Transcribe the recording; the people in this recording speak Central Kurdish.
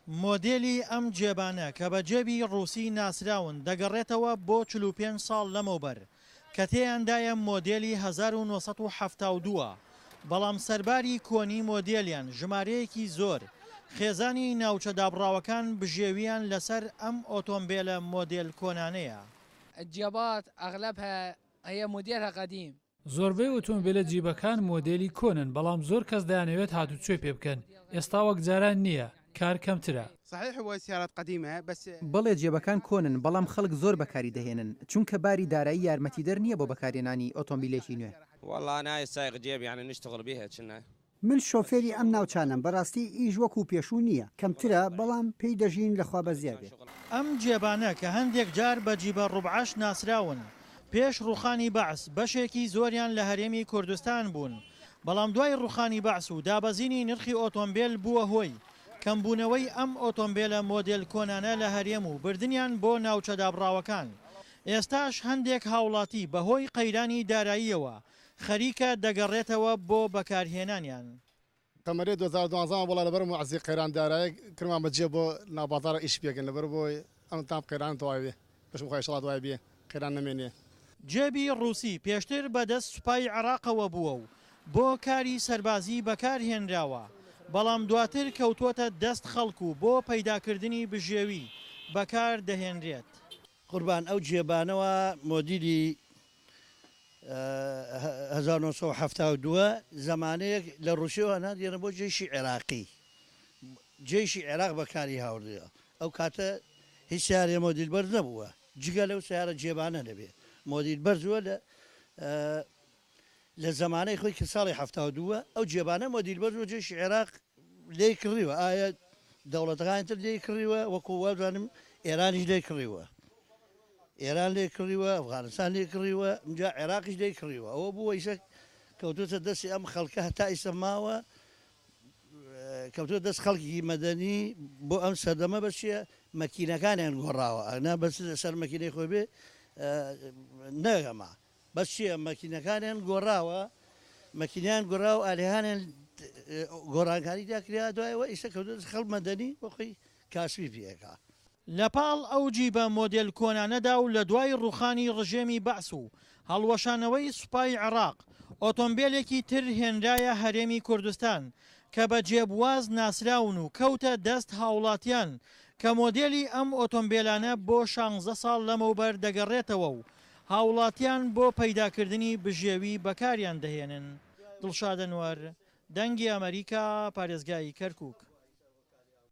مۆدێلی ئەم جێبانە کە بە جێبی ڕووسی ناسراون دەگەڕێتەوە بۆ 45 ساڵ لەمەوبەر کە تێیاندایە مۆدێلی 1972 بەڵام سەرباری کۆنی مۆدێلیان ژمارەیەکی زۆر خێزانی ناوچە دابڕاوەکان بژێویان لەسەر ئەم ئۆتۆمبیلە مۆدێل کۆنانەیە. الجيبات أغلبها هي موديلها قديم. زۆربەی ئۆتۆمبیلە جیبەکان مۆدێلی کۆنن بەڵام زۆر کەس دەیانەوێت هاتوچۆی پێ بکەن. ئێستا وەک جاران نییە، کار کەمترە. بەڵێ جێبەکان کۆنن بەڵام خەڵک زۆر بەکاری دەهێنن چونکە باری دارایی یارمەتیدەر نییە بۆ بەکارهێنانی ئۆتۆمبیلێکی نوێ. من شۆفێری ئەم ناوچانم بەڕاستی ئیش وەکو پێشوو نییە کەمترە بەڵام پێی دەژین لەخوا بەزیادێ. ئەم جێبانە کە هەندێک جار بە جیبە ڕوبعاش ناسراون پێش ڕوخانی بەعس بەشێکی زۆریان لە هەرێمی کوردستان بوون بەڵام دوای ڕوخانی بەعس و دابەزینی نرخی ئۆتۆمبیل بووە هۆی کەمبوونەوەی ئەم ئۆتۆمبیلە مۆدێل کۆنانە لە هەرێم و بردنیان بۆ ناوچە دابڕاوەکان. ئێستاش هەندێک هاوڵاتی بەهۆی قەیرانی داراییەوە خەریکە دەگەڕێتەوە بۆ بەکارهێنانیان. قەمەری 2012 وڵا لەبەر معزی قەیران دارایی کردمان بەجێ بۆ ناوبازارە ئیش پێکەن لەبەر بۆی ئەم تام قەیران تەواوێ بەشم خۆی شڵات وای بێ قەیران نەمێنێ. جێبی ڕووسی پێشتر بەدەست سوپای عێراقەوە بووە و بۆ کاری سەربازی بەکارهێنراوە بەڵام دواتر کەوتووەتە دەست خەڵکو و بۆ پەیداکردنی بژێوی بەکار دەهێنرێت. قوربان ئەو جێبانەوە مۆدیلی 1972 زمانەیەک لە ڕووسیەوە نادێنە بۆ جێشی عێراقی جێشی عێراق بەکاری هاوردەیە ئەو کاتە هیچ سیارێ مۆدیل بەرز نەبووە جگە لەو سیارە جێبانە دەبێ مۆدیل بەرزووە لە زمانەی خۆی کە ساڵی 72 ئەو جێبانە مۆدیل بەرزوە جێشی عێراق لێی کڕیوە ئایا دەوڵەتەکانتر لێی کڕیوە وەکو وازانم ئێرانیش لێی کڕیوە ئێران لێ کڕیوە ئەفغانستان لێ کڕیوە اینجا عێراقیش لێ کڕیوە ئەوە بووە ئیسە کەوتوتە دەستی ئەم خەڵکە هەتا ئیسە ماوە کەوتوە دەست خەڵکی مەدەنی بۆ ئەم سەردەمە بەچیە مەکینەکانیان گۆڕاوە ئەنا بەس لەسەر مەکینەی خۆی بێ نەگەما بەس چییە مەکینەکانیان گۆڕاوە مەکینیان گۆڕاو ئالێهانیان گۆڕانکاری داکرا دوایەوە ئیسە کەوتە خەڵ مەدەنی بۆ خۆی کاسبی پێەکە. لەپاڵ ئەو جیبە مۆدێل کۆنانەدا و لە دوای ڕوخانی ڕژێمی بەعس و هەڵوەشانەوەی سوپای عێراق ئۆتۆمبیلێکی تر هێنرایە هەرێمی کوردستان کە بە جێبواز ناسراون و کەوتە دەست هاوڵاتیان کە مۆدێلی ئەم ئۆتۆمبیلانە بۆ 16 ساڵ لەمەوبەر دەگەڕێتەوە و هاوڵاتیان بۆ پەیداکردنی بژێوی بەکاریان دەهێنن. دڵشاد ئەنوەر، دەنگی ئەمریکا، پارێزگای کەرکووک.